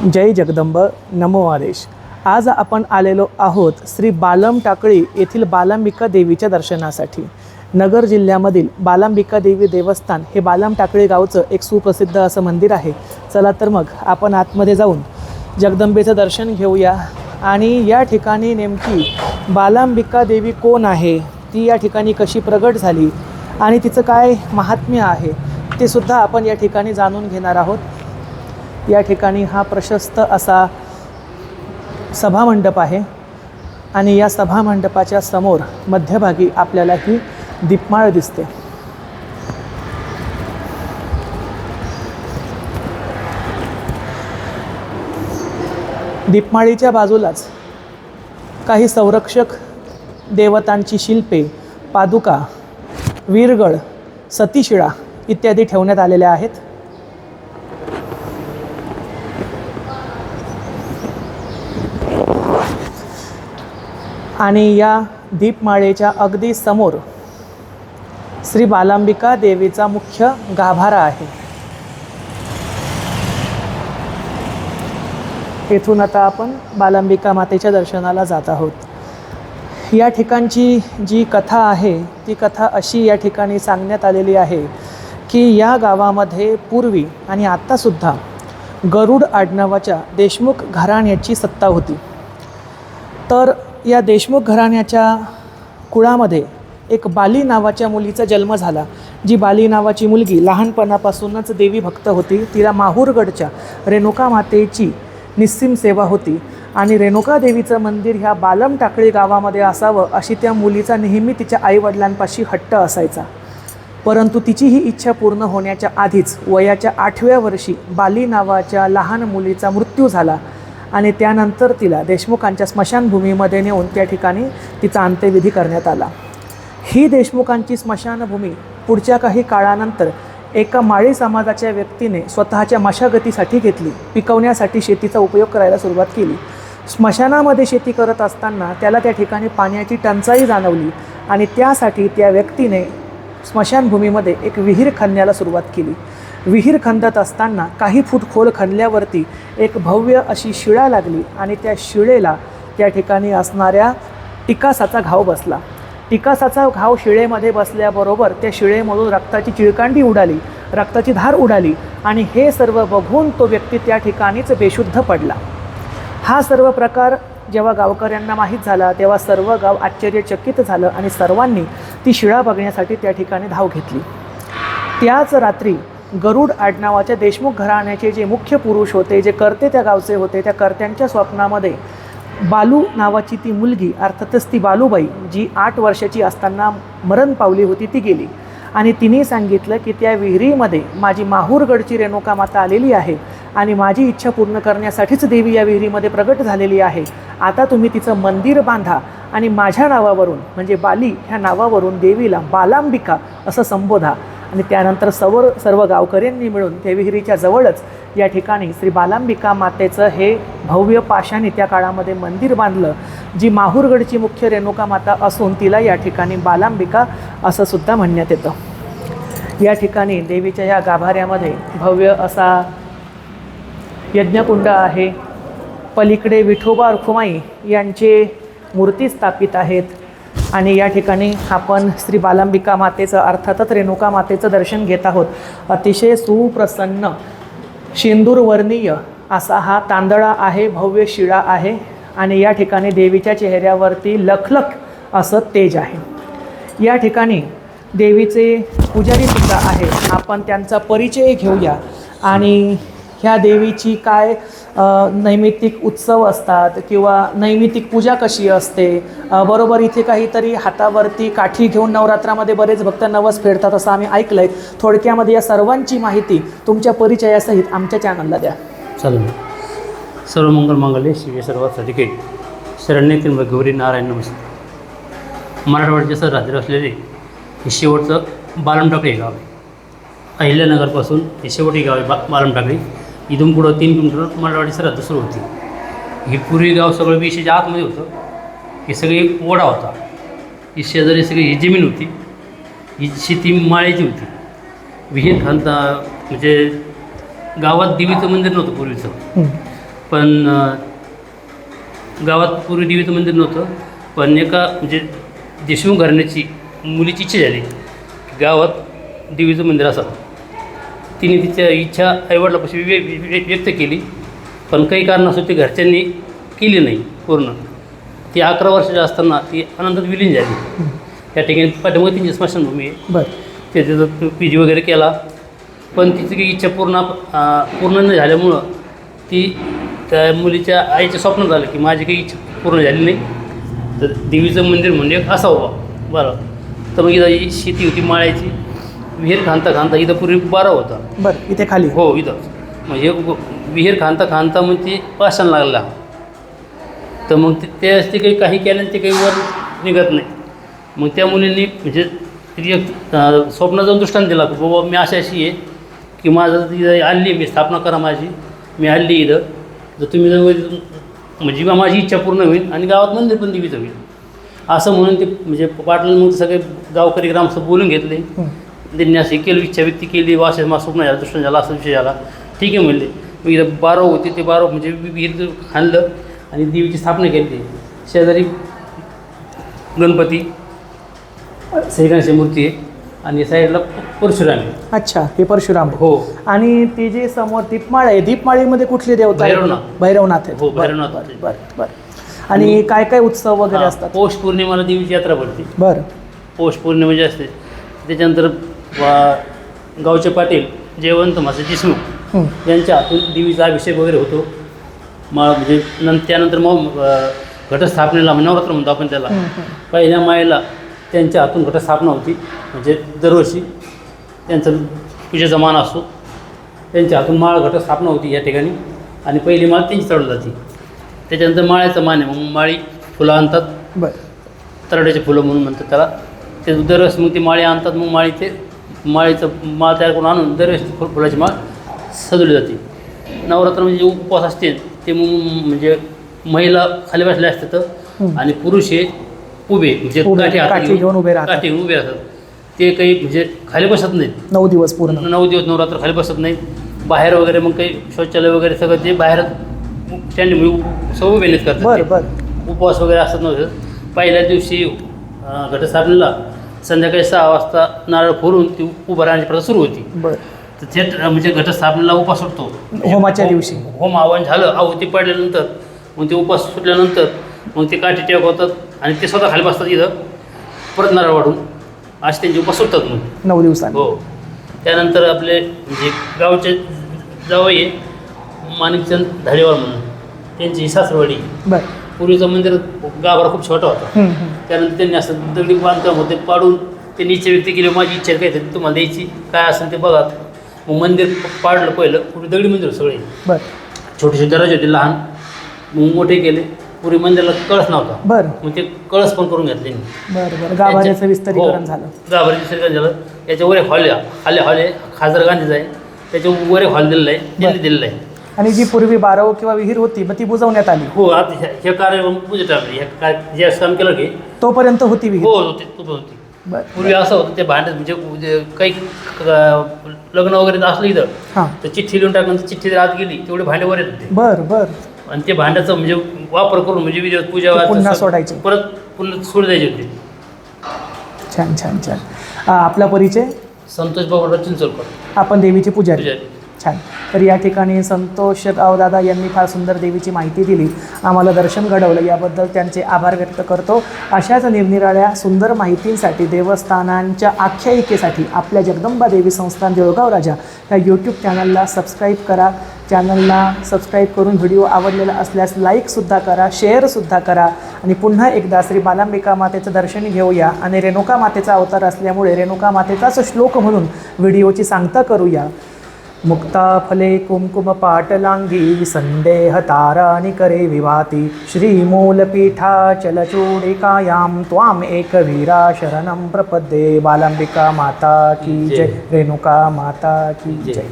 जय जगदंब नमो आदेश। आज आपण आलेलो आहोत श्री बालम टाकळी येथील बालांबिका देवीच्या दर्शनासाठी। नगर जिल्ह्यामधील बालांबिका देवी देवस्थान हे बालम टाकळी गावचं एक सुप्रसिद्ध असं मंदिर आहे। चला तर मग आपण आतमध्ये जाऊन जगदंबेचं दर्शन घेऊया आणि या ठिकाणी नेमकी बालांबिका देवी कोण आहे, ती या ठिकाणी कशी प्रगट झाली आणि तिचं काय महात्म्य आहे ते सुद्धा आपण या ठिकाणी जाणून घेणार आहोत। या ठिकाणी हा प्रशस्त असा सभामंडप आहे आणि या सभामंडपाच्या समोर मध्यभागी आपल्याला ही दीपमाळ दिसते। दीपमाळीच्या बाजूलाच काही संरक्षक देवतांची शिल्पे, पादुका, वीरगळ, सतीशिळा इत्यादी ठेवण्यात आलेल्या आहेत। आणि या दीपमाळेच्या अगदी समोर श्री बालांबिका देवीचा मुख्य गाभारा आहे। येथून आता आपण बालांबिका मातेच्या दर्शनाला जात आहोत। या ठिकाणची जी कथा आहे ती कथा अशी या ठिकाणी सांगण्यात आलेली आहे की या गावामध्ये पूर्वी आणि आत्तासुद्धा गरुड आडनावाच्या देशमुख घराण्याची सत्ता होती। तर या देशमुख घराण्याच्या कुळामध्ये एक बाली नावाच्या मुलीचा जन्म झाला। जी बाली नावाची मुलगी लहानपणापासूनच देवी भक्त होती। तिला माहूरगडच्या रेणुका मातेची निस्सीम सेवा होती आणि रेणुका देवीचं मंदिर ह्या बालम टाकळी गावामध्ये असावं अशी त्या मुलीचा नेहमी तिच्या आईवडिलांपाशी हट्ट असायचा। परंतु तिची ही इच्छा पूर्ण होण्याच्या आधीच वयाच्या 8व्या वर्षी बाली नावाच्या लहान मुलीचा मृत्यू झाला आणि त्यानंतर तिला देशमुखांच्या स्मशानभूमीमध्ये नेऊन त्या ठिकाणी तिचा अंत्यविधी करण्यात आला। ही देशमुखांची स्मशानभूमी पुढच्या काही काळानंतर एका माळी समाजाच्या व्यक्तीने स्वतःच्या मशागतीसाठी घेतली। पिकवण्यासाठी शेतीचा उपयोग करायला सुरुवात केली। स्मशानामध्ये शेती करत असताना त्याला त्या ठिकाणी पाण्याची टंचाई जाणवली आणि त्यासाठी त्या व्यक्तीने स्मशानभूमीमध्ये एक विहीर खणण्याला सुरुवात केली। विहीर खणत असताना काही फूट खोल खणल्यावरती एक भव्य अशी शिळा लागली आणि त्या शिळेला त्या ठिकाणी असणाऱ्या टिकासाचा घाव बसला। टिकासाचा घाव शिळेमध्ये बसल्याबरोबर त्या शिळेमधून रक्ताची चिळकांडी उडाली, रक्ताची धार उडाली आणि हे सर्व बघून तो व्यक्ती त्या ठिकाणीच बेशुद्ध पडला। हा सर्व प्रकार जेव्हा गावकऱ्यांना माहीत झाला तेव्हा सर्व गाव आश्चर्यचकित झालं आणि सर्वांनी ती शिळा बघण्यासाठी त्या ठिकाणी धाव घेतली। त्याच रात्री गरुड आडनावाच्या देशमुख घराण्याचे जे मुख्य पुरुष होते, जे कर्ते त्या गावचे होते, त्या कर्त्यांच्या स्वप्नामध्ये बालू नावाची ती मुलगी, अर्थातच ती बालूबाई जी 8 वर्षाची असताना मरण पावली होती, ती गेली आणि तिने सांगितलं की त्या विहिरीमध्ये माझी माहूरगडची रेणुका माता आलेली आहे आणि माझी इच्छा पूर्ण करण्यासाठीच देवी या विहिरीमध्ये प्रगट झालेली आहे। आता तुम्ही तिचं मंदिर बांधा आणि माझ्या नावावरून म्हणजे बाली ह्या नावावरून देवीला बालांबिका असं संबोधा। आणि त्यानंतर सर्व गावकऱ्यांनी मिळून त्या विहिरीच्या जवळच या ठिकाणी श्री बालांबिका मातेचं हे भव्य पाशाने त्या काळामध्ये मंदिर बांधलं, जी माहूरगडची मुख्य रेणुका माता असून तिला या ठिकाणी बालांबिका असं सुद्धा म्हणण्यात येतं। या ठिकाणी देवीच्या या गाभाऱ्यामध्ये भव्य असा यज्ञकुंड आहे। पलीकडे विठोबा रखुमाई यांचे मूर्ती स्थापित आहेत आणि या ठिकाणी आपण श्री बालांबिका मातेचं अर्थातच रेणुका मातेचं दर्शन घेत आहोत। अतिशय सुप्रसन्न शेंदूरवर्णीय असा हा तांदळा आहे, भव्य शिळा आहे आणि या ठिकाणी देवीच्या चेहऱ्यावरती लखलख असं तेज आहे। या ठिकाणी देवीचे पुजारी सुद्धा आहेत, आपण त्यांचा परिचय घेऊया आणि ह्या देवीची काय नैमित्तिक उत्सव असतात किंवा नैमित्तिक पूजा कशी असते। बरोबर इथे काहीतरी हातावरती काठी घेऊन नवरात्रामध्ये बरेच भक्त नवस फेडतात असं आम्ही ऐकलं आहे। थोडक्यामध्ये या सर्वांची माहिती तुमच्या परिचयासहित आमच्या चॅनलला द्या। चालेल। सर्व मंगल मांगल्ये शिवे सर्वात साधिके शरण्ये त्र्यंबके गौरी नारायण नमस्ते। मराठवाड्याच्या सर राज्यात असलेले हे शेवटचं बालम टाकळी गाव आहे। अहिल्यानगरपासून हे शेवटी गाव आहे बालम टाकळी। इथून पुढं 3 किलोमीटर मराठवाडी सरहद्द सुरू होती। हे पूर्वी गाव सगळं विशेषच्या आतमध्ये होतं। हे सगळी ओढा होता, ही शेजारी सगळी ही जमीन होती, ही शेती माळ्याची होती। विहीर खणता म्हणजे गावात देवीचं मंदिर नव्हतं पूर्वीचं, पण गावात पूर्वी देवीचं मंदिर नव्हतं. पण एका म्हणजे देशमुख घराण्याची मुलीची इच्छा झाली की गावात देवीचं मंदिर असावं. तिने तिच्या इच्छा आईवडिलापाशी व्यक्त केली, पण काही कारणास्तव ते घरच्यांनी केली नाही पूर्ण. ती 11 वर्षाची असताना ती आनंदात विलीन झाली. त्या ठिकाणी पाठीमागे त्यांची स्मशानभूमी आहे. बरं. ते त्याचा पीजी वगैरे केला, पण तिची काही इच्छा पूर्ण न झाल्यामुळं ती त्या मुलीच्या आईच्या स्वप्न झालं की माझी काही इच्छा पूर्ण झाली नाही, तर देवीचं मंदिर म्हणजे एक असावं. बरं. तर मग इथं शेती होती माळ्याची. विहीर खांता इथं पूर्वी बारा होता. बरं. इथे खाली. हो, इथं म्हणजे विहीर खांता मग ते पाषाण लागला. तर मग ते काही केल्यानं ते काही वर निघत नाही. मग त्या मुलींनी म्हणजे एक स्वप्न जाऊन दृष्टांत दिला की बाबा मी अशी आहे की माझं इथं आणली, मी स्थापना करा माझी, मी आणली इथं, तर तुम्ही जर म्हणजे माझी इच्छा पूर्ण होईल आणि गावात मंदिर पण देवीचं होईल असं म्हणून ते म्हणजे पाटलं. मग सगळे गावकरी ग्रामस्थ बोलून घेतले. त्यांनी असं केलं, इच्छा व्यक्ती केली, वास माझा स्वप्न झाला, दृष्टांत झाला, असा विषय झाला. ठीक आहे म्हणले. मग इथं बारव होते, ते बारव म्हणजे विहीर आणलं आणि देवीची स्थापना केली. शेजारी गणपती, श्रीगणेशाची मूर्ती आहे आणि साईडला परशुराम आहे. अच्छा, हे परशुराम. हो. आणि ते जे समोर दीपमाळ आहे, दीपमाळीमध्ये कुठली देवता आहे? भैरवनाथ आहे. हो, भैरवनाथ. बरं. आणि काय काय उत्सव वगैरे असतात? पौष पौर्णिमेला देवीची यात्रा भरते. बरं. पौष पौर्णिमा जे असते त्याच्यानंतर गावचे पाटील जयवंत मासे देशमुख यांच्या हातून देवीचा अभिषेक वगैरे होतो. म्हणजे त्यानंतर मग घटस्थापनेला नवरात्र म्हणतो आपण त्याला. पहिल्या मायेला त्यांच्या हातून घटस्थापना होती. म्हणजे दरवर्षी त्यांचा पूजेचा मान असतो. त्यांच्या हातून माळ घटस्थापना होती या ठिकाणी आणि पहिली माळ त्यांची चढवली जाते. त्याच्यानंतर माळ्याचा मान आहे. मग माळी फुलं आणतात. बरं. तरड्याचे फुलं म्हणून म्हणतात त्याला. ते दरवेळेस मग ती माळी आणतात. मग माळीचं माळ तयार करून आणून दरवेळेस फुलाची माळ सजवली जाते. नवरात्र म्हणजे उपवास असते ते मग म्हणजे महिला खाली बसल्या असतात आणि पुरुष हे उभे म्हणजे काठी घेऊन उभे राहतात. ते काही म्हणजे खाली बसत नाहीत. 9 दिवस पूर्ण. 9 दिवस नवरात्र खाली बसत नाहीत. बाहेर वगैरे मग काही शौचालय वगैरे सगळं ते बाहेर स्टँड सगळं मेहनत करतात. बरं. उपवास वगैरे असत नव्हतं. पहिल्या दिवशी घटस्थापनेला संध्याकाळी 6 वाजता नारळ फोडून ती उभं राहण्याची प्रथा सुरू होती. बरं. तर ते म्हणजे घटस्थापनेला उपास सुटतो. होमाच्या दिवशी होम आवाहन झालं, आहुती पडल्यानंतर मग ते उपास सुटल्यानंतर मग ते काठी टेकवतात आणि ते स्वतः खाली बसतात इथं परत नारळ वाढून. असे त्यांचे उपास सुटतात मग 9 दिवसांनी. हो. त्यानंतर आपले म्हणजे गावचे जावई माणिकचंद धाडेवार म्हणून त्यांची सासरवाडी. बरं. पूर्वीचं मंदिर गाभारा खूप छोटा होता. त्यानंतर त्यांनी असं दगडी बांधकाम होते पाडून त्यांनी इच्छा व्यक्त केली, माझी इच्छा काय तरी तुम्हाला द्यायची, काय असेल ते बघा. मग मंदिर पाडलं पहिलं. पूर्वी दगडी मंदिर सगळे. बरं. छोटे छोटे दरवाजे होते लहान, मग मोठे केले. पूर्वी मंदिराला कळस नव्हता. बरं. मग ते कळस पण करून घेतले. बरं. गाभाऱ्याचं विस्तारीकरण झालं. गाभाऱ्याचं विस्तारीकरण झालं. याच्यावर एक हॉल आहे खासदार गांधीचा आहे. त्याच्यावर एक हॉल दिलेला आहे, त्यांनी दिलेला आहे. आणि जी पूर्वी बारव किंवा विहीर होती मग ती बुजवण्यात आली. हो. आता हे कार्य पूजे टाकले. जे काम केलं की तोपर्यंत होती विहीर. हो होती. बरं. पूर्वी असं होतं ते भांडत म्हणजे काही लग्न वगैरे असलं इथं हां. तर चिठ्ठी लिहून टाकल्यानंतर चिठ्ठी आत गेली तेवढे भांडे वर येत होते. बरं. आणि ते भांड्याचं म्हणजे वापर करून म्हणजे विधी पूजा पुन्हा सोडायचे. पुन्हा सोड द्यायचे होते. छान. आपला परिचय? संतोष बाबूराव चिंचोलकर, आपण देवीची पुजारी. पुजारी. छान. तर या ठिकाणी संतोष दादा यांनी फार सुंदर देवीची माहिती दिली, आम्हाला दर्शन घडवलं, याबद्दल त्यांचे आभार व्यक्त करतो. अशाच निरनिराळ्या सुंदर माहितींसाठी, देवस्थानांच्या आख्यायिकेसाठी आपल्या जगदंबा देवी संस्थान देऊळगाव राजा या यूट्यूब चॅनलला सबस्क्राईब करा. चॅनलला सबस्क्राईब करून व्हिडिओ आवडलेला असल्यास लाईकसुद्धा करा, शेअरसुद्धा करा. आणि पुन्हा एकदा श्री बालांबिका मातेचं दर्शन घेऊया. आणि रेणुका मातेचा अवतार असल्यामुळे रेणुका मातेचाच श्लोक म्हणून व्हिडिओची सांगता करूया. मुक्ता फले कुंकुम पाटलांगी संदेह तारानि करे विभाती श्रीमूलपीठा चलचूडिकायां त्वाम एकवीरा शरणं प्रपद्ये. बालांबिका माता की जय. रेणुका माता की जय.